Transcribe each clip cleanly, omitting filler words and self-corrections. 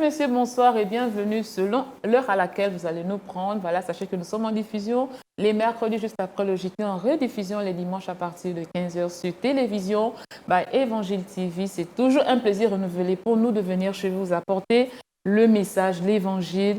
messieurs, bonsoir et bienvenue selon l'heure à laquelle vous allez nous prendre. Voilà, sachez que nous sommes en diffusion les mercredis juste après le JT, en rediffusion les dimanches à partir de 15h sur télévision. Évangile TV, c'est toujours un plaisir renouvelé pour nous de venir chez vous apporter le message, l'évangile.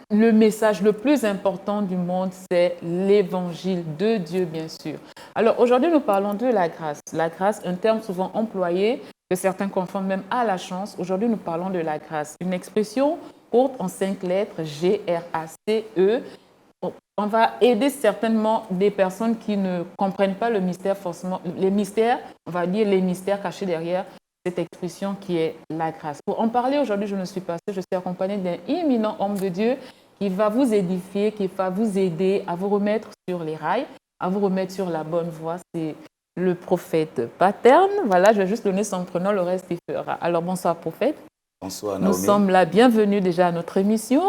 Le message le plus important du monde, c'est l'évangile de Dieu, bien sûr. Alors aujourd'hui, nous parlons de la grâce. La grâce, un terme souvent employé, que certains confondent même à la chance. Aujourd'hui, nous parlons de la grâce. Une expression courte en 5 lettres, G-R-A-C-E. On va aider certainement des personnes qui ne comprennent pas le mystère forcément, les mystères, on va dire les mystères cachés derrière cette expression qui est la grâce. Pour en parler aujourd'hui, je ne suis pas seule, je suis accompagnée d'un éminent homme de Dieu qui va vous édifier, qui va vous aider à vous remettre sur les rails, à vous remettre sur la bonne voie. C'est le prophète Paterne. Voilà, je vais juste donner son prénom, le reste il fera. Alors bonsoir prophète. Bonsoir Naomi. Nous sommes là, bienvenue déjà à notre émission.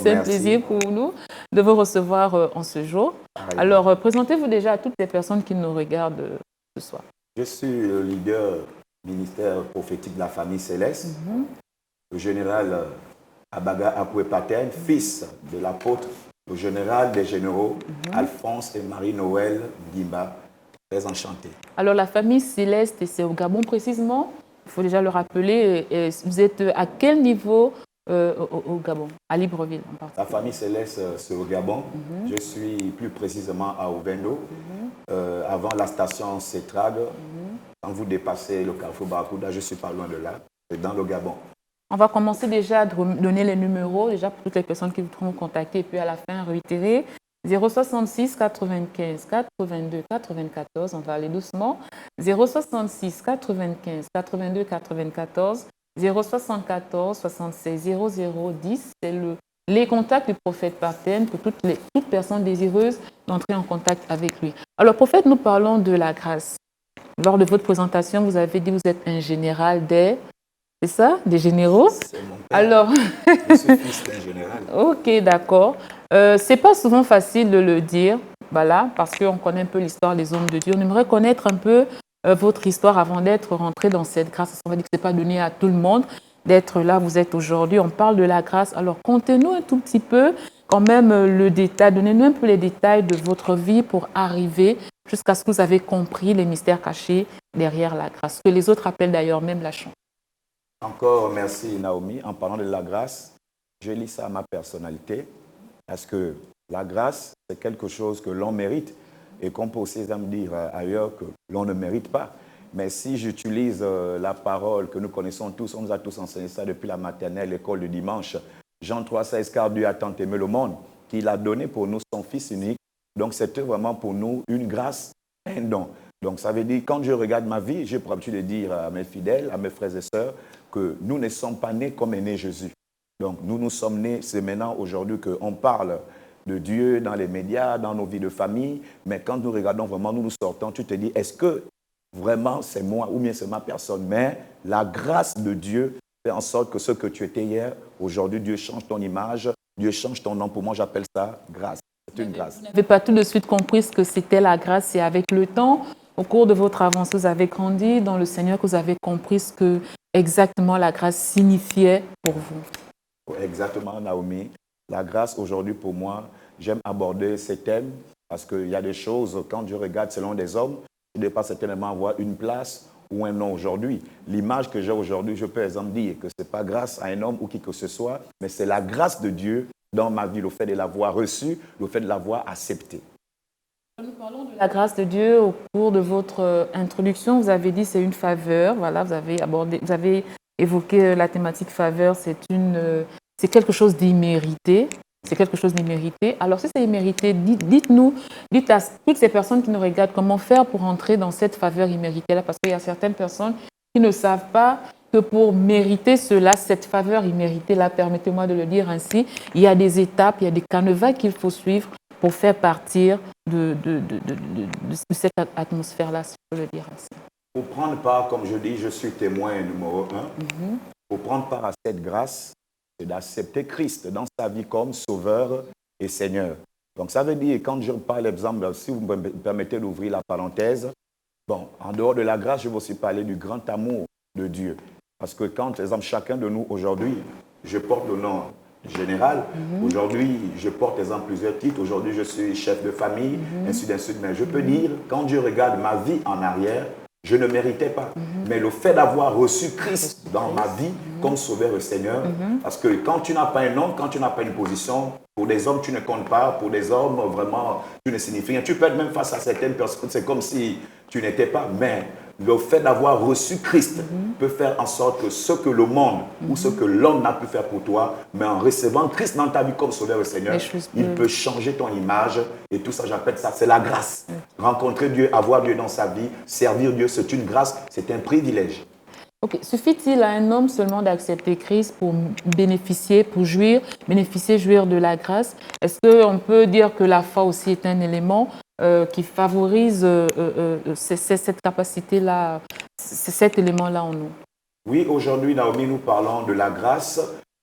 C'est un plaisir pour nous de vous recevoir en ce jour. Alors présentez-vous déjà à toutes les personnes qui nous regardent ce soir. Je suis le leader ministère prophétique de la famille céleste, le général Abaga Akwe Paterne, fils de l'apôtre, le général des généraux, Alphonse et Marie-Noël Guimba. Très enchanté. Alors la famille céleste, c'est au Gabon précisément. Il faut déjà le rappeler. Et vous êtes à quel niveau au Gabon, à Libreville en particulier? La famille céleste, c'est au Gabon. Je suis plus précisément à Ovendo, avant la station Cetrag. Quand vous dépassez le carrefour Barracuda, je suis pas loin de là, c'est dans le Gabon. On va commencer déjà à donner les numéros, déjà pour toutes les personnes qui voudront contacter, et puis à la fin, réitérer. 066 95 82 94, on va aller doucement. 066 95 82 94, 074 76 00 10, c'est les contacts du prophète Paterne pour toute personne désireuse d'entrer en contact avec lui. Alors, prophète, nous parlons de la grâce. Lors de votre présentation, vous avez dit que vous êtes un général des... C'est ça, des généraux? C'est mon père. Alors, je suis fils d'un général. Ok, d'accord. C'est pas souvent facile de le dire, voilà, parce qu'on connaît un peu l'histoire des hommes de Dieu. On aimerait connaître un peu votre histoire avant d'être rentré dans cette grâce. On va dire que c'est pas donné à tout le monde d'être là. Vous êtes aujourd'hui. On parle de la grâce. Alors, contez-nous un tout petit peu, quand même, le détail. Donnez-nous un peu les détails de votre vie pour arriver jusqu'à ce que vous avez compris les mystères cachés derrière la grâce, que les autres appellent d'ailleurs même la chance. Encore merci Naomi. En parlant de la grâce, je lis ça à ma personnalité parce que la grâce, c'est quelque chose que l'on mérite et qu'on peut aussi dire ailleurs que l'on ne mérite pas. Mais si j'utilise la parole que nous connaissons tous, on nous a tous enseigné ça depuis la maternelle, l'école du dimanche, Jean 3,16, car Dieu a tant aimé le monde qu'il a donné pour nous son Fils unique. Donc c'était vraiment pour nous une grâce, un don. Donc ça veut dire, quand je regarde ma vie, j'ai pour habitude de dire à mes fidèles, à mes frères et sœurs, que nous ne sommes pas nés comme est né Jésus. Donc nous sommes nés, c'est maintenant aujourd'hui qu'on parle de Dieu dans les médias, dans nos vies de famille, mais quand nous regardons vraiment, nous sortons, tu te dis, est-ce que vraiment c'est moi ou bien c'est ma personne? Mais la grâce de Dieu fait en sorte que ce que tu étais hier, aujourd'hui Dieu change ton image, Dieu change ton nom. Pour moi, j'appelle ça grâce. C'est une grâce. Vous n'avez pas tout de suite compris ce que c'était la grâce, et avec le temps, au cours de votre avancée, vous avez grandi dans le Seigneur, que vous avez compris ce que exactement la grâce signifiait pour vous. Exactement, Naomi. La grâce, aujourd'hui, pour moi, j'aime aborder ces thèmes parce qu'il y a des choses, quand je regarde selon des hommes, je ne peux pas certainement avoir une place ou un nom aujourd'hui. L'image que j'ai aujourd'hui, je peux, par exemple, dire que ce n'est pas grâce à un homme ou qui que ce soit, mais c'est la grâce de Dieu dans ma vie, le fait de l'avoir reçue, le fait de l'avoir acceptée. Nous parlons de la grâce de Dieu au cours de votre introduction. Vous avez dit que c'est une faveur. Voilà, vous avez évoqué la thématique faveur. C'est quelque chose d'immérité. C'est quelque chose d'immérité. Alors, si c'est immérité, dites à toutes ces personnes qui nous regardent comment faire pour entrer dans cette faveur imméritée-là, parce qu'il y a certaines personnes qui ne savent pas que pour mériter cela, cette faveur imméritée-là, permettez-moi de le dire ainsi, il y a des étapes, il y a des canevas qu'il faut suivre pour faire partir de cette atmosphère-là, si je peux le dire ainsi. Pour prendre part, comme je dis, je suis témoin numéro 1. Pour prendre part à cette grâce, c'est d'accepter Christ dans sa vie comme Sauveur et Seigneur. Donc ça veut dire, quand je parle, exemple, si vous me permettez d'ouvrir la parenthèse, bon, en dehors de la grâce, je vais aussi parler du grand amour de Dieu. Parce que quand, par exemple, chacun de nous aujourd'hui, je porte le nom général. Aujourd'hui, je porte exemple plusieurs titres. Aujourd'hui, je suis chef de famille, ainsi de suite. Mais je peux dire, quand Dieu regarde ma vie en arrière, je ne méritais pas. Mais le fait d'avoir reçu Christ dans ma vie comme sauveur et Seigneur, parce que quand tu n'as pas un nom, quand tu n'as pas une position, pour des hommes, tu ne comptes pas. Pour des hommes, vraiment, tu ne signifies rien. Tu peux être même face à certaines personnes, c'est comme si tu n'étais pas. Mais le fait d'avoir reçu Christ peut faire en sorte que ce que le monde ou ce que l'homme n'a pu faire pour toi, mais en recevant Christ dans ta vie comme sauveur et Seigneur, il peut changer ton image. Et tout ça, j'appelle ça, c'est la grâce. Rencontrer Dieu, avoir Dieu dans sa vie, servir Dieu, c'est une grâce, c'est un privilège. Ok. Suffit-il à un homme seulement d'accepter Christ pour bénéficier, pour jouir de la grâce? Est-ce qu'on peut dire que la foi aussi est un élément qui favorise cette capacité-là, cet élément-là en nous? Oui, aujourd'hui, Naomi, nous parlons de la grâce,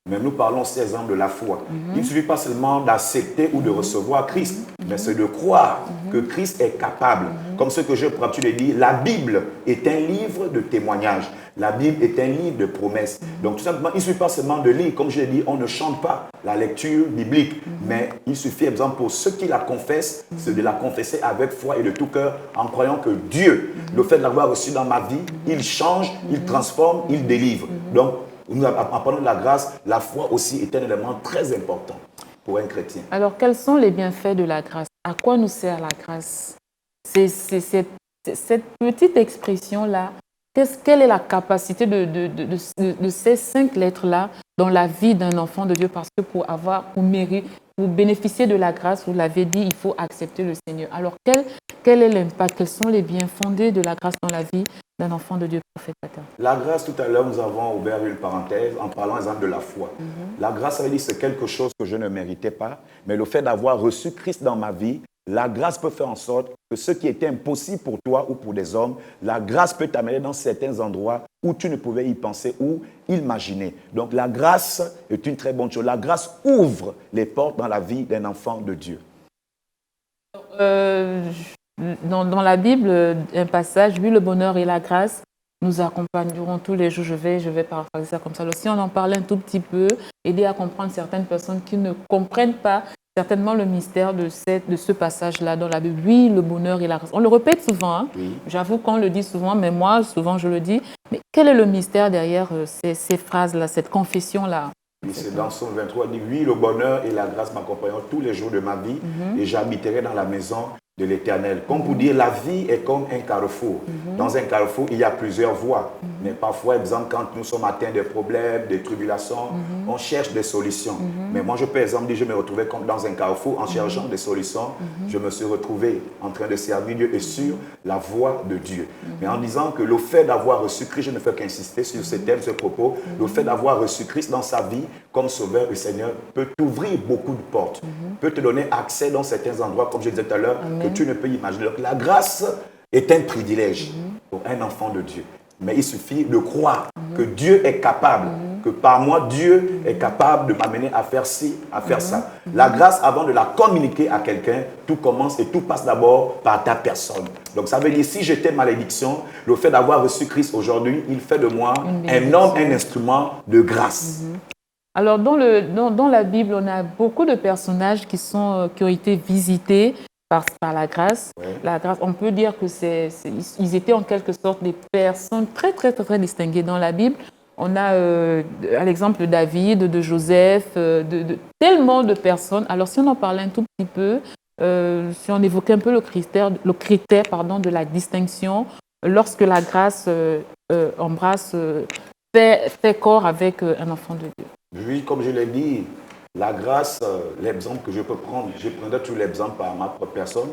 mais nous parlons, c'est exemple de la foi. Il ne suffit pas seulement d'accepter ou de recevoir Christ, mais c'est de croire que Christ est capable. Comme ce que je prends, tu le dis, la Bible est un livre de témoignages. La Bible est un livre de promesses. Donc tout simplement, il ne suffit pas seulement de lire. Comme je l'ai dit, on ne chante pas la lecture biblique. Mais il suffit, par exemple, pour ceux qui la confessent, c'est de la confesser avec foi et de tout cœur, en croyant que Dieu, le fait de l'avoir reçu dans ma vie, il change, il transforme, il délivre. Donc, en parlant de la grâce, la foi aussi est un élément très important pour un chrétien. Alors, quels sont les bienfaits de la grâce? À quoi nous sert la grâce? C'est cette petite expression-là. Quelle est la capacité de ces 5 lettres-là dans la vie d'un enfant de Dieu? Parce que pour bénéficier de la grâce, vous l'avez dit, il faut accepter le Seigneur. Alors, quel est l'impact? Quels sont les biens fondés de la grâce dans la vie d'un enfant de Dieu, prophète Pater? La grâce, tout à l'heure, nous avons ouvert une parenthèse en parlant, exemple, de la foi. La grâce, ça veut dire que c'est quelque chose que je ne méritais pas, mais le fait d'avoir reçu Christ dans ma vie, la grâce peut faire en sorte que ce qui était impossible pour toi ou pour des hommes, la grâce peut t'amener dans certains endroits où tu ne pouvais y penser ou imaginer. Donc la grâce est une très bonne chose. La grâce ouvre les portes dans la vie d'un enfant de Dieu. Dans la Bible, un passage, oui, le bonheur et la grâce nous accompagneront tous les jours. Je vais paraphraser ça comme ça. Alors, si on en parle un tout petit peu, aider à comprendre certaines personnes qui ne comprennent pas certainement le mystère de ce passage-là dans la Bible. Oui, le bonheur et la grâce. On le répète souvent. Hein? Oui. J'avoue qu'on le dit souvent, mais moi, souvent, je le dis. Mais quel est le mystère derrière ces phrases-là, cette confession-là? C'est dans Psaume 23, il dit, oui, le bonheur et la grâce m'accompagneront tous les jours de ma vie et j'habiterai dans la maison de l'Éternel. Comme pour dire, la vie est comme un carrefour. Dans un carrefour, il y a plusieurs voies. Mais parfois, exemple, quand nous sommes atteints de problèmes, de tribulations, on cherche des solutions. Mais moi, je peux, exemple, dire, je me retrouvais comme dans un carrefour en cherchant des solutions. Je me suis retrouvé en train de servir Dieu et sur la voie de Dieu. Mais en disant que le fait d'avoir reçu Christ, je ne fais qu'insister sur ce thème, ce propos, le fait d'avoir reçu Christ dans sa vie comme Sauveur et Seigneur peut t'ouvrir beaucoup de portes, peut te donner accès dans certains endroits, comme je disais tout à l'heure, que tu ne peux imaginer. Donc, la grâce est un privilège pour un enfant de Dieu. Mais il suffit de croire que Dieu est capable, que par moi, Dieu est capable de m'amener à faire ci, à faire ça. La grâce, avant de la communiquer à quelqu'un, tout commence et tout passe d'abord par ta personne. Donc ça veut dire, si j'étais malédiction, le fait d'avoir reçu Christ aujourd'hui, il fait de moi un homme, un instrument de grâce. Alors, dans la Bible, on a beaucoup de personnages qui ont été visités par la grâce. Ouais. La grâce, on peut dire que ils étaient en quelque sorte des personnes très, très, très, très distinguées dans la Bible. On a à l'exemple de David, de Joseph, de tellement de personnes. Alors, si on en parlait un tout petit peu, si on évoquait un peu le critère de la distinction, lorsque la grâce embrasse, fait corps avec un enfant de Dieu. Oui, comme je l'ai dit, la grâce, l'exemple que je peux prendre, je prendrai tout l'exemple par ma propre personne.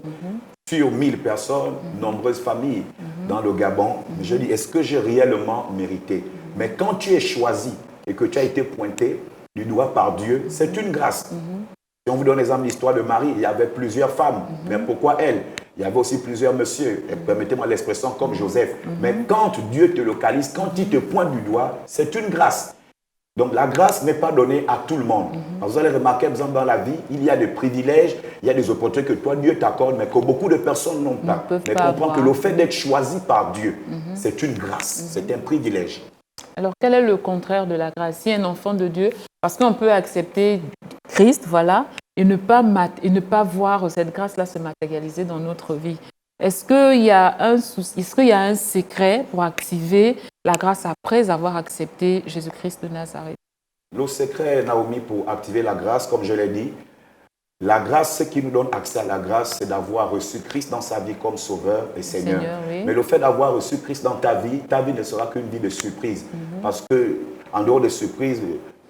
Sur 1000 personnes, nombreuses familles dans le Gabon, je dis, est-ce que j'ai réellement mérité? Mais quand tu es choisi et que tu as été pointé du doigt par Dieu, c'est une grâce. Si on vous donne l'exemple de l'histoire de Marie, il y avait plusieurs femmes. Mais pourquoi elle? Il y avait aussi plusieurs messieurs, permettez-moi l'expression, comme Joseph. Mais quand Dieu te localise, quand il te pointe du doigt, c'est une grâce. Donc la grâce n'est pas donnée à tout le monde. Vous allez remarquer, par exemple, dans la vie, il y a des privilèges, il y a des opportunités que toi, Dieu t'accorde, mais que beaucoup de personnes n'ont pas. Mais comprends que le fait d'être choisi par Dieu, c'est une grâce, c'est un privilège. Alors, quel est le contraire de la grâce? Si un enfant de Dieu, parce qu'on peut accepter Christ, voilà, et ne pas voir cette grâce-là se matérialiser dans notre vie. Est-ce qu'il y a un souci, est-ce qu'il y a un secret pour activer la grâce après avoir accepté Jésus-Christ de Nazareth? Le secret, Naomi, pour activer la grâce, comme je l'ai dit, la grâce, ce qui nous donne accès à la grâce, c'est d'avoir reçu Christ dans sa vie comme Sauveur et Seigneur. Oui. Mais le fait d'avoir reçu Christ dans ta vie ne sera qu'une vie de surprise. Parce que, en dehors de surprise,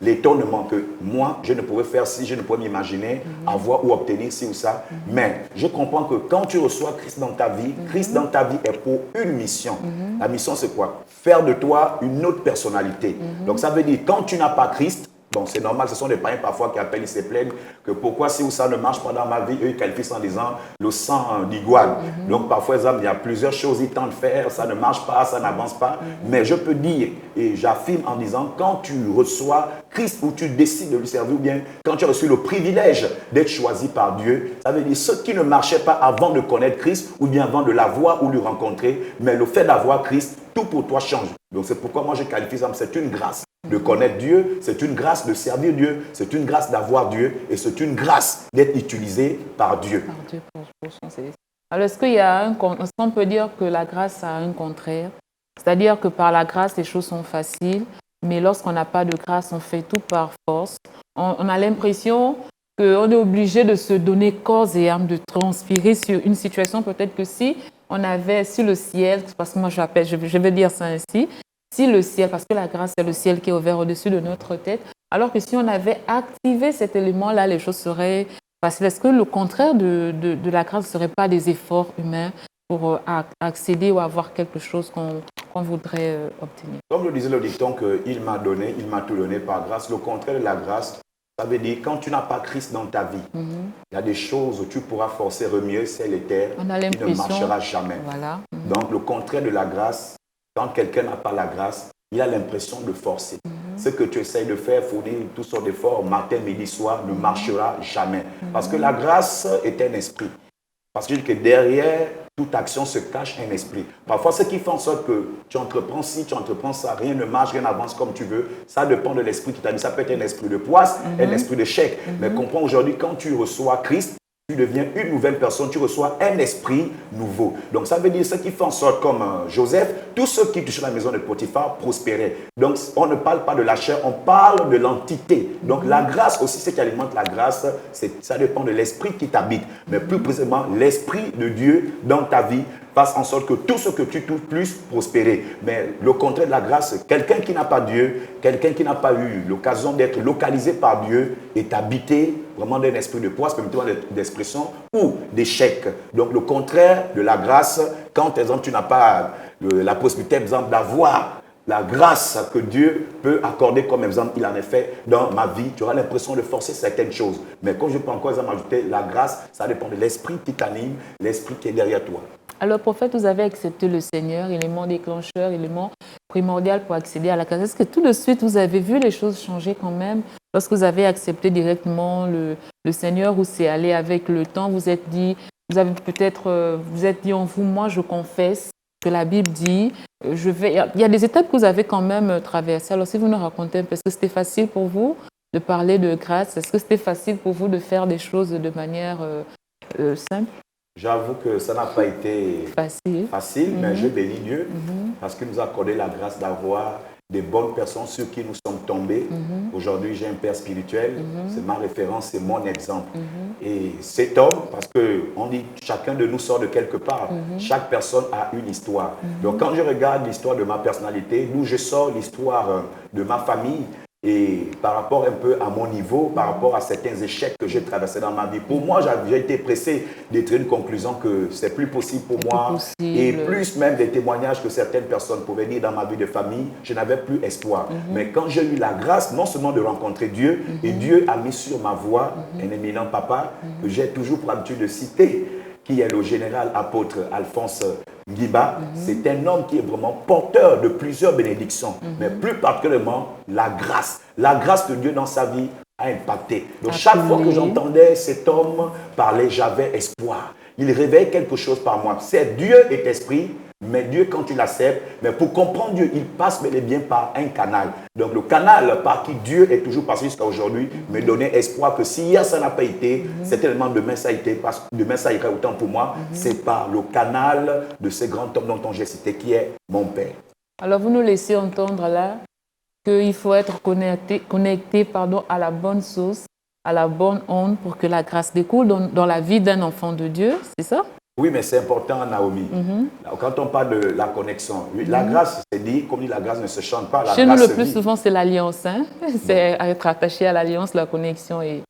l'étonnement que moi, je ne pouvais faire si, je ne pouvais m'imaginer avoir ou obtenir ci ou ça. Mais je comprends que quand tu reçois Christ dans ta vie, Christ dans ta vie est pour une mission. La mission, c'est quoi? Faire de toi une autre personnalité. Donc, ça veut dire, quand tu n'as pas Christ, bon, c'est normal, ce sont des païens parfois qui appellent, ils se plaignent que pourquoi si ou ça ne marche pas dans ma vie, eux ils qualifient en disant le sang d'iguane. Donc parfois, il y a plusieurs choses, ils tentent de faire, ça ne marche pas, ça n'avance pas. Mais je peux dire, et j'affirme en disant, quand tu reçois Christ ou tu décides de lui servir, ou bien quand tu as reçu le privilège d'être choisi par Dieu, ça veut dire ce qui ne marchait pas avant de connaître Christ, ou bien avant de l'avoir ou le rencontrer, mais le fait d'avoir Christ, tout pour toi change. Donc c'est pourquoi moi je qualifie ça, c'est une grâce de connaître Dieu, c'est une grâce de servir Dieu, c'est une grâce d'avoir Dieu et c'est une grâce d'être utilisé par Dieu. Par Dieu pour son service. Alors est-ce qu'on peut dire que la grâce a un contraire? C'est-à-dire que par la grâce, les choses sont faciles, mais lorsqu'on n'a pas de grâce, on fait tout par force. On a l'impression qu'on est obligé de se donner corps et âme, de transpirer sur une situation. Peut-être que si le ciel, parce que moi je vais dire ça ainsi, si le ciel, parce que la grâce c'est le ciel qui est ouvert au-dessus de notre tête, alors que si on avait activé cet élément-là, les choses seraient faciles. Est-ce que le contraire de la grâce ne serait pas des efforts humains pour accéder ou avoir quelque chose qu'on voudrait obtenir? Comme le disait le dicton qu'il m'a donné, il m'a tout donné par grâce, le contraire de la grâce, ça veut dire quand tu n'as pas Christ dans ta vie, il y a des choses où tu pourras forcer, remuer ciel et terre, qui ne marchera jamais. Voilà. Donc le contraire de la grâce, quand quelqu'un n'a pas la grâce, il a l'impression de forcer. Ce que tu essayes de faire, fournir toutes sortes d'efforts, matin, midi, soir, ne marchera jamais. Parce que la grâce est un esprit. Parce que derrière toute action se cache un esprit. Parfois, ce qui fait en sorte que tu entreprends ci, tu entreprends ça, rien ne marche, rien n'avance comme tu veux, ça dépend de l'esprit qui t'a dit. Ça peut être un esprit de poisse, un esprit de chèque. Mais comprends aujourd'hui, quand tu reçois Christ, tu deviens une nouvelle personne, tu reçois un esprit nouveau. Donc ça veut dire ce qui fait en sorte comme Joseph, tous ceux qui touchaient la maison de Potiphar prospéraient. Donc on ne parle pas de la chair, on parle de l'entité. Donc la grâce aussi, ce qui alimente la grâce, ça dépend de l'esprit qui t'habite. Mais plus précisément, l'esprit de Dieu dans ta vie fasse en sorte que tout ce que tu touches puisse prospérer. Mais le contraire de la grâce, quelqu'un qui n'a pas Dieu, quelqu'un qui n'a pas eu l'occasion d'être localisé par Dieu, est habité vraiment d'un esprit de poisse, permettez-moi d'expression, ou d'échec. Donc le contraire de la grâce, quand par exemple tu n'as pas la possibilité exemple, d'avoir la grâce que Dieu peut accorder comme exemple, il en est fait dans ma vie, tu auras l'impression de forcer certaines choses. Mais comme je peux encore ajouter, la grâce, ça dépend de l'esprit qui t'anime, l'esprit qui est derrière toi. Alors, prophète, vous avez accepté le Seigneur, élément déclencheur, élément primordial pour accéder à la grâce. Est-ce que tout de suite, vous avez vu les choses changer quand même lorsque vous avez accepté directement le Seigneur ou c'est allé avec le temps? Vous êtes dit en vous, moi je confesse que la Bible dit, il y a des étapes que vous avez quand même traversées. Alors, si vous nous racontez un peu, est-ce que c'était facile pour vous de parler de grâce? Est-ce que c'était facile pour vous de faire des choses de manière simple? J'avoue que ça n'a pas été facile, mais je bénis Dieu parce qu'il nous a accordé la grâce d'avoir des bonnes personnes sur qui nous sommes tombés. Aujourd'hui, j'ai un père spirituel, c'est ma référence, c'est mon exemple. Et cet homme, parce qu'on dit chacun de nous sort de quelque part, chaque personne a une histoire. Donc quand je regarde l'histoire de ma personnalité, d'où je sors l'histoire de ma famille, et par rapport un peu à mon niveau, par rapport à certains échecs que j'ai traversés dans ma vie, pour moi, j'ai été pressé de tirer une conclusion que c'est plus possible pour moi. Et plus même des témoignages que certaines personnes pouvaient dire dans ma vie de famille, je n'avais plus espoir. Mais quand j'ai eu la grâce, non seulement de rencontrer Dieu, et Dieu a mis sur ma voie un éminent papa que j'ai toujours pour habitude de citer, qui est le général apôtre Alphonse Guiba. C'est un homme qui est vraiment porteur de plusieurs bénédictions, mais plus particulièrement la grâce. La grâce de Dieu dans sa vie a impacté. Donc chaque fois que j'entendais cet homme parler, j'avais espoir. Il réveille quelque chose par moi. C'est Dieu est esprit, Mais Dieu, quand tu l'acceptes, mais pour comprendre Dieu, il passe bel et bien par un canal. Donc le canal par qui Dieu est toujours passé jusqu'à aujourd'hui me donnait espoir que si hier ça n'a pas été, certainement demain ça a été, parce que demain ça ira autant pour moi. C'est par le canal de ce grand homme dont j'ai cité, qui est mon Père. Alors vous nous laissez entendre là qu'il faut être connecté à la bonne source, à la bonne onde pour que la grâce découle dans la vie d'un enfant de Dieu, c'est ça? Oui, mais c'est important, Naomi. Quand on parle de la connexion, la grâce, c'est dit, comme dit, la grâce ne se chante pas. La Chez nous, grâce le plus souvent, c'est l'alliance. Hein? C'est être attaché à l'alliance, la connexion. Et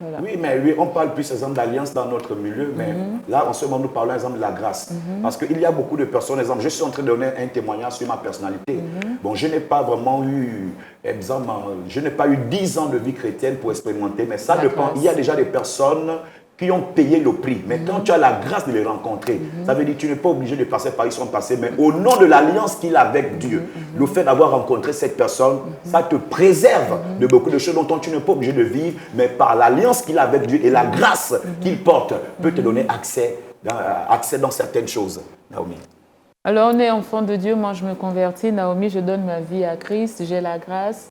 voilà. Oui, mais oui, on parle plus, exemple, d'alliance dans notre milieu, mais là, en ce moment, nous parlons, exemple, de la grâce. Parce qu'il y a beaucoup de personnes, exemple, je suis en train de donner un témoignage sur ma personnalité. Bon, je n'ai pas vraiment eu, exemple, je n'ai pas eu 10 ans de vie chrétienne pour expérimenter, mais ça dépend. Il y a déjà des personnes qui ont payé le prix. Mais quand tu as la grâce de les rencontrer, ça veut dire que tu n'es pas obligé de passer par où ils sont passés, mais au nom de l'alliance qu'il a avec Dieu, le fait d'avoir rencontré cette personne, ça te préserve de beaucoup de choses dont tu n'es pas obligé de vivre, mais par l'alliance qu'il a avec Dieu et la grâce qu'il porte peut te donner accès dans certaines choses. Naomi. Alors, on est enfant de Dieu, moi je me convertis, Naomi, je donne ma vie à Christ, j'ai la grâce.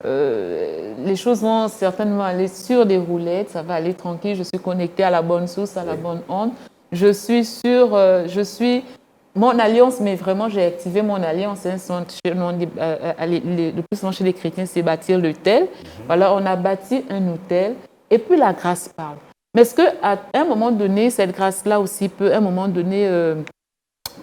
Les choses vont certainement aller sur des roulettes, ça va aller tranquille, je suis connectée à la bonne source, à la bonne onde. Je suis mon alliance, mais vraiment j'ai activé mon alliance. Hein, le plus souvent chez les chrétiens, c'est bâtir l'autel. Voilà, on a bâti un autel et puis la grâce parle. Mais est-ce qu'à un moment donné, cette grâce-là aussi peut, à un moment donné,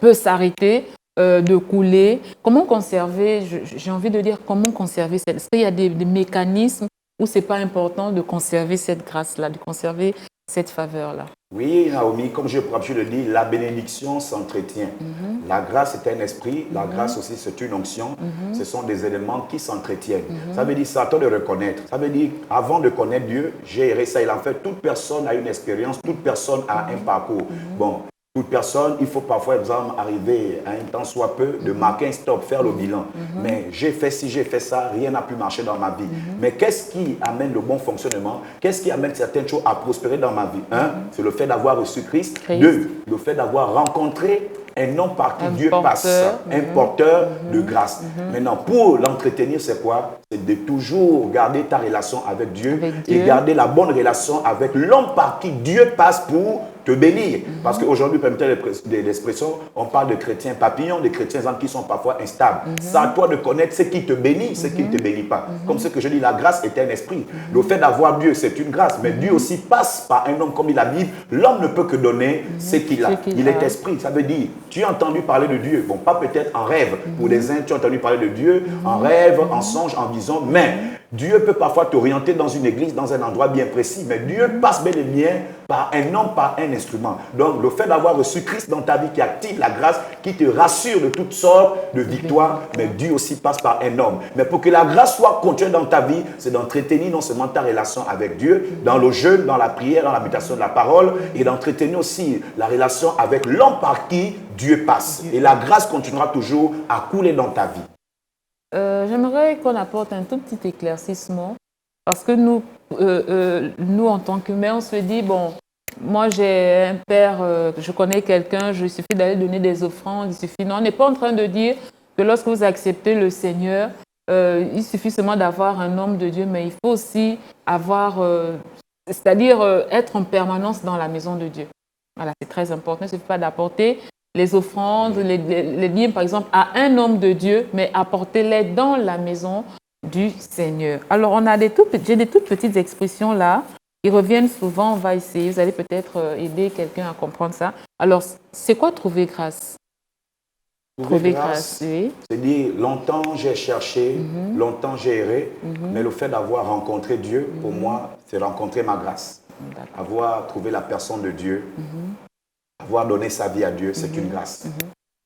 peut s'arrêter, de couler? Comment conserver, j'ai envie de dire, comment conserver cette... Est-ce qu'il y a des mécanismes où ce n'est pas important de conserver cette grâce-là, de conserver cette faveur-là? Oui, Naomi, comme je le dis, la bénédiction s'entretient. La grâce est un esprit, la grâce aussi c'est une onction. Ce sont des éléments qui s'entretiennent. Ça veut dire, c'est à toi de reconnaître. Ça veut dire, avant de connaître Dieu, j'ai erré ça. En fait, toute personne a une expérience, toute personne a un parcours. Bon. Toute personne, il faut parfois, exemple, arriver à un temps soit peu, de marquer un stop, faire le bilan. Mais j'ai fait ci, j'ai fait ça, rien n'a pu marcher dans ma vie. Mais qu'est-ce qui amène le bon fonctionnement? Qu'est-ce qui amène certaines choses à prospérer dans ma vie? Un, c'est le fait d'avoir reçu Christ. Deux, le fait d'avoir rencontré un homme par qui Dieu passe, un porteur de grâce. Maintenant, pour l'entretenir, c'est quoi? C'est de toujours garder ta relation avec Dieu et garder la bonne relation avec l'homme par qui Dieu passe pour te bénir. Parce qu'aujourd'hui, permettez l'expression, on parle de chrétiens papillons, de chrétiens qui sont parfois instables. C'est à toi de connaître ce qui te bénit, ce qui ne te bénit pas. Comme ce que je dis, la grâce est un esprit. Le fait d'avoir Dieu, c'est une grâce. Mais Dieu aussi passe par un homme, comme dit la Bible. L'homme ne peut que donner ce qu'il a. Il est esprit. Ça veut dire, tu as entendu parler de Dieu. Bon, pas peut-être en rêve. Pour les uns, tu as entendu parler de Dieu en rêve, en songe, en vision. Mais Dieu peut parfois t'orienter dans une église, dans un endroit bien précis. Mais Dieu passe bel et bien par un homme, par un instrument. Donc, le fait d'avoir reçu Christ dans ta vie qui active la grâce, qui te rassure de toutes sortes de victoires, mais Dieu aussi passe par un homme. Mais pour que la grâce soit continue dans ta vie, c'est d'entretenir non seulement ta relation avec Dieu, dans le jeûne, dans la prière, dans l'habitation de la parole, et d'entretenir aussi la relation avec l'homme par qui Dieu passe. Et la grâce continuera toujours à couler dans ta vie. J'aimerais qu'on apporte un tout petit éclaircissement parce que nous en tant qu'humains, on se dit, bon, moi j'ai un père, je connais quelqu'un, il suffit d'aller donner des offrandes, il suffit... Non, on n'est pas en train de dire que lorsque vous acceptez le Seigneur, il suffit seulement d'avoir un homme de Dieu, mais il faut aussi avoir, c'est-à-dire être en permanence dans la maison de Dieu. Voilà, c'est très important, il ne suffit pas d'apporter les offrandes, les liens, par exemple, à un homme de Dieu, mais apportez-les dans la maison du Seigneur. Alors, j'ai des toutes petites expressions là, qui reviennent souvent, on va essayer, vous allez peut-être aider quelqu'un à comprendre ça. Alors, c'est quoi trouver grâce? Trouver grâce, oui. C'est dire, longtemps j'ai cherché, longtemps j'ai erré, mais le fait d'avoir rencontré Dieu, pour moi, c'est rencontrer ma grâce. Avoir trouvé la personne de Dieu, avoir donné sa vie à Dieu, c'est une grâce.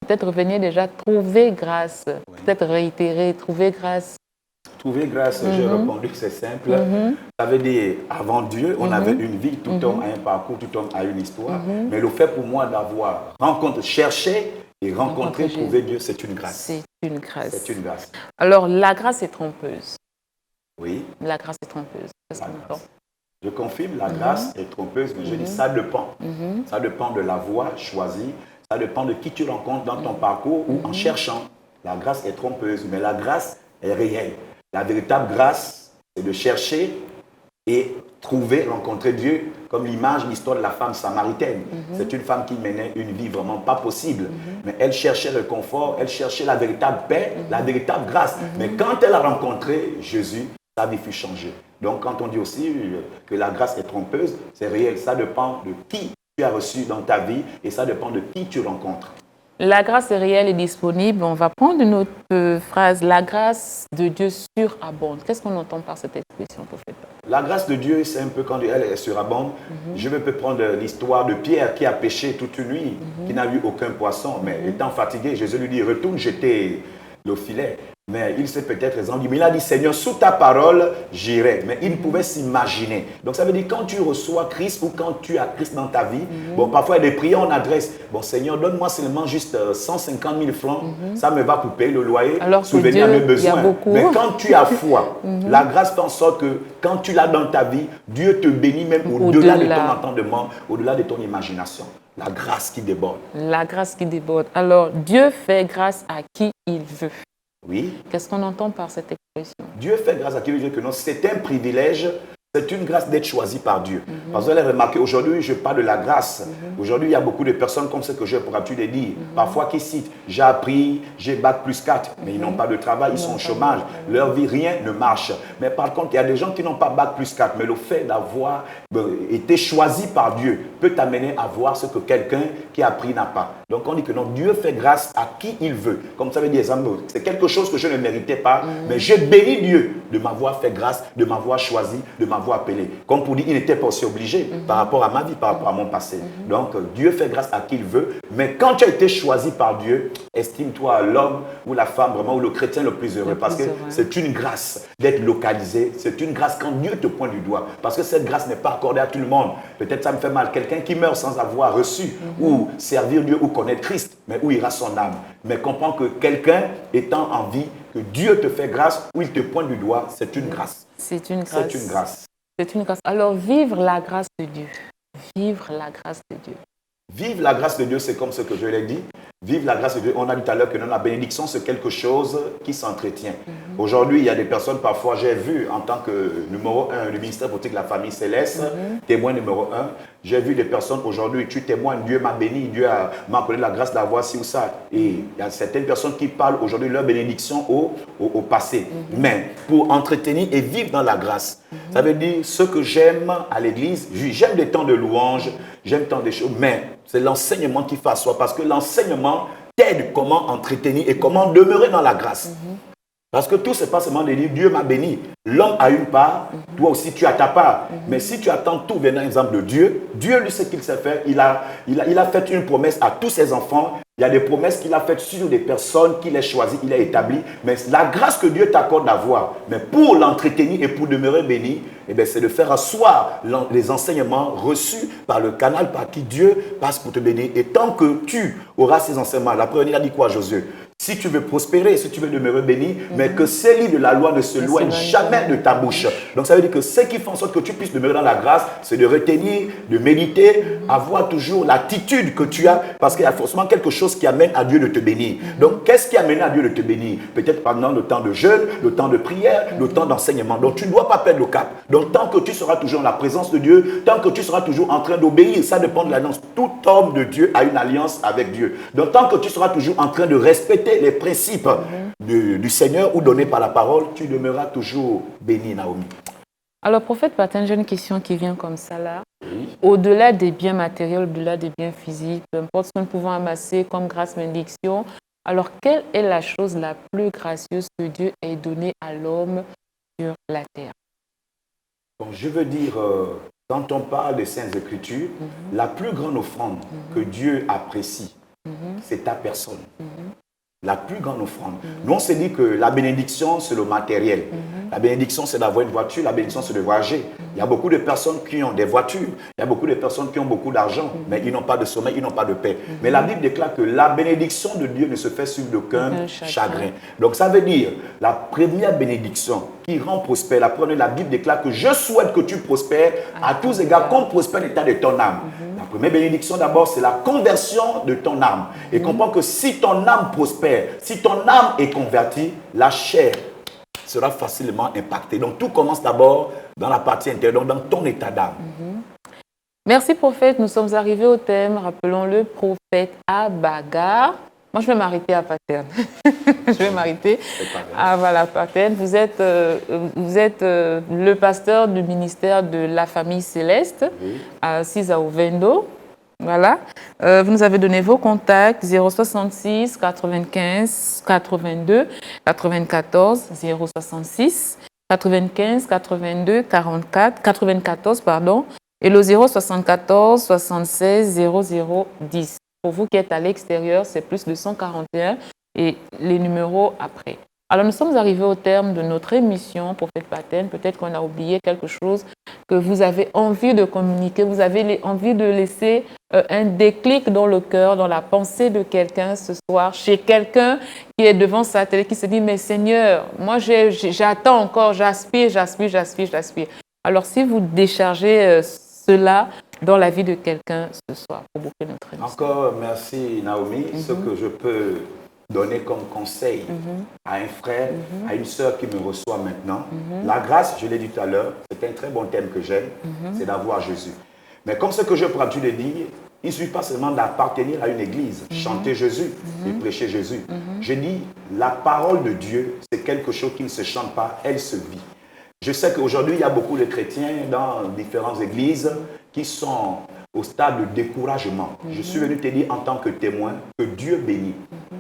Peut-être revenir déjà, trouver grâce, peut-être réitérer, trouver grâce. Trouver grâce, j'ai répondu, c'est simple. Ça veut dire, avant Dieu, on avait une vie, tout homme a un parcours, tout homme a une histoire. Mais le fait pour moi d'avoir rencontré, cherché et rencontré, trouver Dieu, c'est une grâce. C'est une grâce. C'est une grâce. Alors, la grâce est trompeuse. Oui. La grâce est trompeuse. C'est ce qu'on entend. Je confirme, la grâce est trompeuse, mais je dis ça dépend. Ça dépend de la voie choisie, Ça dépend de qui tu rencontres dans ton parcours ou en cherchant. La grâce est trompeuse, mais la grâce est réelle. La véritable grâce, c'est de chercher et trouver, rencontrer Dieu, comme l'image, l'histoire de la femme samaritaine. C'est une femme qui menait une vie vraiment pas possible. Mais elle cherchait le confort, elle cherchait la véritable paix, la véritable grâce. Mais quand elle a rencontré Jésus, sa vie fut changée. Donc quand on dit aussi que la grâce est trompeuse, c'est réel. Ça dépend de qui tu as reçu dans ta vie et ça dépend de qui tu rencontres. La grâce est réelle et disponible. On va prendre une autre phrase. La grâce de Dieu surabonde. Qu'est-ce qu'on entend par cette expression, prophète? La grâce de Dieu, c'est un peu quand elle est surabonde. Je peux prendre l'histoire de Pierre qui a pêché toute une nuit, qui n'a eu aucun poisson. Mais étant fatigué, Jésus lui dit, retourne jeter le filet. Mais il s'est peut-être raison. Mais il a dit, Seigneur, sous ta parole, j'irai. Mais il pouvait s'imaginer. Donc ça veut dire, quand tu reçois Christ ou quand tu as Christ dans ta vie, bon, parfois il y a des prières, on adresse, bon, Seigneur, donne-moi seulement juste 150 000 francs, ça me va pour payer le loyer, alors souvenir à mes besoins. Beaucoup. Mais quand tu as foi, la grâce fait en sorte que quand tu l'as dans ta vie, Dieu te bénit même au-delà de ton entendement, au-delà de ton imagination. La grâce qui déborde. La grâce qui déborde. Alors, Dieu fait grâce à qui il veut. Oui. Qu'est-ce qu'on entend par cette expression? Dieu fait grâce à qui il veut que non. C'est un privilège, c'est une grâce d'être choisi par Dieu. Parce que vous allez remarquer, aujourd'hui, je parle de la grâce. Aujourd'hui, il y a beaucoup de personnes comme ce que j'ai pour habitude de dire. Parfois qui citent, j'ai appris, j'ai bac plus 4, mais ils n'ont pas de travail, ils sont au chômage. Leur vie, rien ne marche. Mais par contre, il y a des gens qui n'ont pas bac plus 4, mais le fait d'avoir été choisi par Dieu peut t'amener à voir ce que quelqu'un qui a appris n'a pas. Donc on dit que non, Dieu fait grâce à qui il veut. Comme ça veut dire, c'est quelque chose que je ne méritais pas, mais je bénis Dieu de m'avoir fait grâce, de m'avoir choisi, de m'avoir appelé. Comme pour dire, il n'était pas aussi obligé par rapport à ma vie, par rapport à mon passé. Donc Dieu fait grâce à qui il veut, mais quand tu as été choisi par Dieu, estime-toi l'homme ou la femme vraiment, ou le chrétien le plus heureux, parce que c'est une grâce d'être localisé, c'est une grâce quand Dieu te pointe du doigt, parce que cette grâce n'est pas accordée à tout le monde. Peut-être ça me fait mal, quelqu'un qui meurt sans avoir reçu ou servir Dieu ou connaître Christ, mais où ira son âme. Mais comprends que quelqu'un étant en vie, que Dieu te fait grâce, ou il te pointe du doigt, c'est une grâce. C'est une grâce. C'est une grâce. C'est une grâce. Alors, vivre la grâce de Dieu. Vivre la grâce de Dieu. Vivre la grâce de Dieu, c'est comme ce que je l'ai dit. Vivre la grâce de Dieu, on a dit tout à l'heure que la bénédiction, c'est quelque chose qui s'entretient. Aujourd'hui, il y a des personnes, parfois, j'ai vu en tant que numéro 1 du ministère politique de la famille céleste, témoin numéro 1, j'ai vu des personnes aujourd'hui, tu témoignes, Dieu m'a béni, Dieu m'a accordé la grâce d'avoir ci ou ça. Et il y a certaines personnes qui parlent aujourd'hui leur bénédiction au passé. Mais pour entretenir et vivre dans la grâce, ça veut dire ce que j'aime à l'église, j'aime des temps de louange, j'aime tant des choses, mais c'est l'enseignement qui fait soi, parce que l'enseignement t'aide comment entretenir et comment demeurer dans la grâce. Parce que tout, c'est pas seulement de dire Dieu m'a béni. L'homme a une part, toi aussi tu as ta part. Mais si tu attends tout venant exemple de Dieu, Dieu lui sait qu'il sait faire. Il a fait une promesse à tous ses enfants. Il y a des promesses qu'il a faites sur des personnes qu'il a choisies, il a établies. Mais la grâce que Dieu t'accorde d'avoir, mais pour l'entretenir et pour demeurer béni, eh bien, c'est de faire asseoir les enseignements reçus par le canal par qui Dieu passe pour te bénir. Et tant que tu auras ces enseignements, la première, il a dit quoi, Josué? Si tu veux prospérer, si tu veux demeurer béni, mais que ces livres de la loi ne se loignent jamais de ta bouche. Donc ça veut dire que ce qui fait en sorte que tu puisses demeurer dans la grâce, c'est de retenir, de méditer, avoir toujours l'attitude que tu as, parce qu'il y a forcément quelque chose qui amène à Dieu de te bénir. Donc qu'est-ce qui amène à Dieu de te bénir? Peut-être pendant le temps de jeûne, le temps de prière, le temps d'enseignement. Donc tu ne dois pas perdre le cap. Donc tant que tu seras toujours dans la présence de Dieu, tant que tu seras toujours en train d'obéir, ça dépend de l'alliance. Tout homme de Dieu a une alliance avec Dieu. Donc tant que tu seras toujours en train de respecter les principes du Seigneur ou donnés par la parole, tu demeureras toujours béni, Naomi. Alors, prophète Patin, j'ai une question qui vient comme ça là. Oui. Au-delà des biens matériels, au-delà des biens physiques, peu importe ce que nous pouvons amasser comme grâce, bénédiction, alors quelle est la chose la plus gracieuse que Dieu ait donnée à l'homme sur la terre? Bon, je veux dire, quand on parle des Saintes Écritures, la plus grande offrande que Dieu apprécie, c'est ta personne. La plus grande offrande. Nous, on s'est dit que la bénédiction, c'est le matériel. La bénédiction, c'est d'avoir une voiture. La bénédiction, c'est de voyager. Il y a beaucoup de personnes qui ont des voitures. Il y a beaucoup de personnes qui ont beaucoup d'argent, mais ils n'ont pas de sommeil, ils n'ont pas de paix. Mais la Bible déclare que la bénédiction de Dieu ne se fait sur aucun chagrin. Donc, ça veut dire, la première bénédiction qui rend prospère, la Bible déclare que je souhaite que tu prospères à tous égards, comme prospère l'état de ton âme. La première bénédiction, d'abord, c'est la conversion de ton âme. Et comprends que si ton âme prospère, si ton âme est convertie, la chair sera facilement impactée. Donc, tout commence d'abord dans la partie intérieure, donc dans ton état d'âme. Merci, prophète. Nous sommes arrivés au thème, rappelons-le, prophète à bagarre. Moi, je vais m'arrêter à Paterne. Je vais m'arrêter à voilà, Paterne. Vous êtes le pasteur du ministère de la famille céleste à Cisa Ovendo. Voilà. Vous nous avez donné vos contacts 066 95 82 94 066 95 82 44 94 pardon et le 074 76 00 10. Pour vous qui êtes à l'extérieur, c'est plus de 141 et les numéros après. Alors, nous sommes arrivés au terme de notre émission, Prophète Paterne. Peut-être qu'on a oublié quelque chose que vous avez envie de communiquer. Vous avez envie de laisser un déclic dans le cœur, dans la pensée de quelqu'un ce soir, chez quelqu'un qui est devant sa télé, qui se dit « Mais Seigneur, moi j'attends encore, j'aspire. » Alors, si vous déchargez cela dans la vie de quelqu'un ce soir, pour boucler notre émission. Encore merci Naomi. Ce que je peux donner comme conseil à un frère, à une sœur qui me reçoit maintenant. La grâce, je l'ai dit tout à l'heure, c'est un très bon thème que j'aime, c'est d'avoir Jésus. Mais comme ce que je prends tu le dis, il ne suffit pas seulement d'appartenir à une église, chanter Jésus et prêcher Jésus. Je dis, la parole de Dieu, c'est quelque chose qui ne se chante pas, elle se vit. Je sais qu'aujourd'hui, il y a beaucoup de chrétiens dans différentes églises qui sont au stade de découragement. Je suis venu te dire en tant que témoin que Dieu bénit,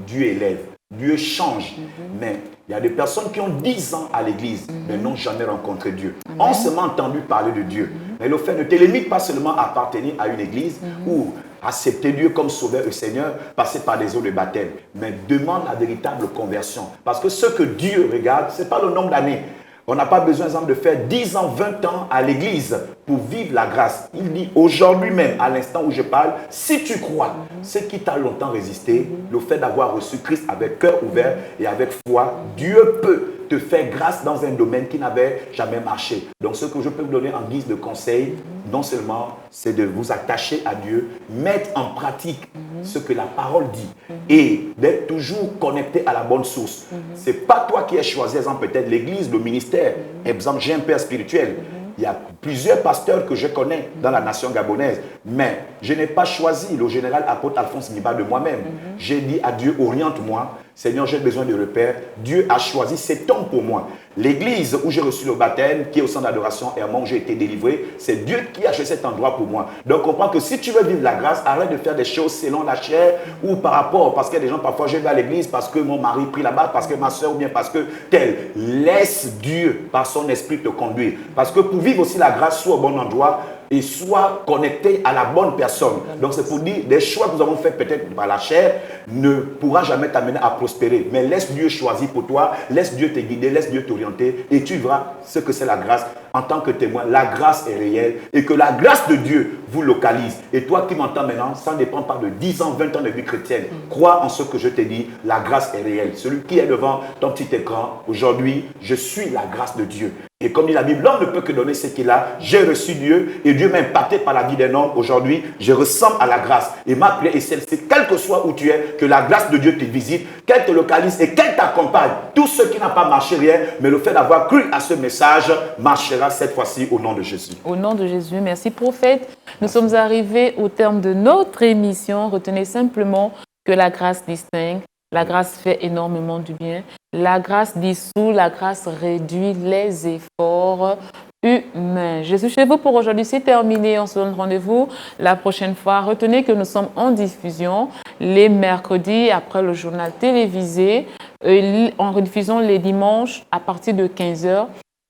Dieu élève, Dieu change. Mais il y a des personnes qui ont 10 ans à l'église, mais n'ont jamais rencontré Dieu. On s'est entendu parler de Dieu. Mais le fait ne te limite pas seulement à appartenir à une église ou accepter Dieu comme sauveur et Seigneur, passer par les eaux de baptême. Mais demande la véritable conversion. Parce que ce que Dieu regarde, ce n'est pas le nombre d'années. On n'a pas besoin, exemple, de faire 10 ans, 20 ans à l'église pour vivre la grâce. Il dit aujourd'hui même, à l'instant où je parle, si tu crois, ce qui t'a longtemps résisté, le fait d'avoir reçu Christ avec cœur ouvert et avec foi, Dieu peut te faire grâce dans un domaine qui n'avait jamais marché. Donc ce que je peux vous donner en guise de conseil, non seulement c'est de vous attacher à Dieu, mettre en pratique ce que la parole dit et d'être toujours connecté à la bonne source. Ce n'est pas toi qui as choisi, exemple, peut-être l'église, le ministère. Exemple, j'ai un père spirituel. Il y a plusieurs pasteurs que je connais dans la nation gabonaise, mais je n'ai pas choisi le général apôtre Alphonse Niba de moi-même. J'ai dit à Dieu, oriente-moi. Seigneur, j'ai besoin de repères. Dieu a choisi cet homme pour moi. L'église où j'ai reçu le baptême, qui est au centre d'adoration Hermon, où j'ai été délivré, c'est Dieu qui a choisi cet endroit pour moi. Donc, comprends que si tu veux vivre la grâce, arrête de faire des choses selon la chair ou par rapport, parce qu'il y a des gens, parfois, je vais à l'église parce que mon mari prie là-bas, parce que ma soeur ou bien parce que tel. Laisse Dieu, par son esprit, te conduire. Parce que pour vivre aussi la grâce, sois au bon endroit et sois connecté à la bonne personne. Donc, c'est pour dire, des choix que nous avons faits peut-être par la chair ne pourra jamais t'amener à prospérer. Mais laisse Dieu choisir pour toi, laisse Dieu te guider, laisse Dieu t'orienter et tu verras ce que c'est la grâce en tant que témoin. La grâce est réelle et que la grâce de Dieu vous localise. Et toi qui m'entends maintenant, ça ne dépend pas de 10 ans, 20 ans de vie chrétienne. Crois en ce que je t'ai dit, la grâce est réelle. Celui qui est devant ton petit écran, aujourd'hui, je suis la grâce de Dieu. Et comme dit la Bible, l'homme ne peut que donner ce qu'il a. J'ai reçu Dieu et Dieu m'a impacté par la vie d'un homme. Aujourd'hui, je ressemble à la grâce. Et ma prière est celle-ci, quel que soit où tu es, que la grâce de Dieu te visite, qu'elle te localise et qu'elle t'accompagne. Tout ce qui n'a pas marché, rien, mais le fait d'avoir cru à ce message marchera cette fois-ci au nom de Jésus. Au nom de Jésus, merci prophète. Nous sommes arrivés au terme de notre émission. Retenez simplement que la grâce distingue. La grâce fait énormément du bien. La grâce dissout, la grâce réduit les efforts humains. Je suis chez vous pour aujourd'hui. C'est terminé. On se donne rendez-vous la prochaine fois. Retenez que nous sommes en diffusion les mercredis après le journal télévisé, en rediffusion les dimanches à partir de 15h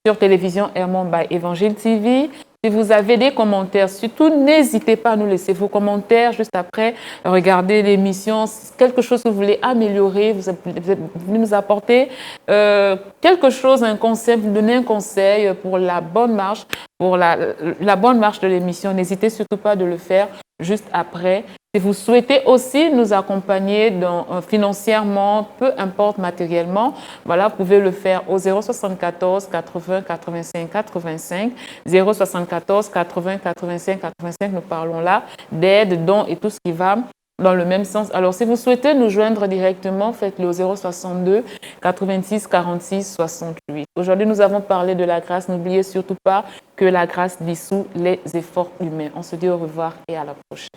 sur télévision Hermon by Évangile TV. Si vous avez des commentaires, surtout n'hésitez pas à nous laisser vos commentaires juste après. Regardez l'émission, quelque chose que vous voulez améliorer, vous venez nous apporter quelque chose, un conseil, vous donner un conseil pour la bonne marche, pour la bonne marche de l'émission. N'hésitez surtout pas de le faire. juste après. Si vous souhaitez aussi nous accompagner financièrement, peu importe matériellement, voilà, vous pouvez le faire au 074 80 85 85, 074 80 85 85. Nous parlons là d'aide, dons et tout ce qui va dans le même sens. Alors, si vous souhaitez nous joindre directement, faites-le au 062 86 46 68. Aujourd'hui, nous avons parlé de la grâce. N'oubliez surtout pas que la grâce dissout les efforts humains. On se dit au revoir et à la prochaine.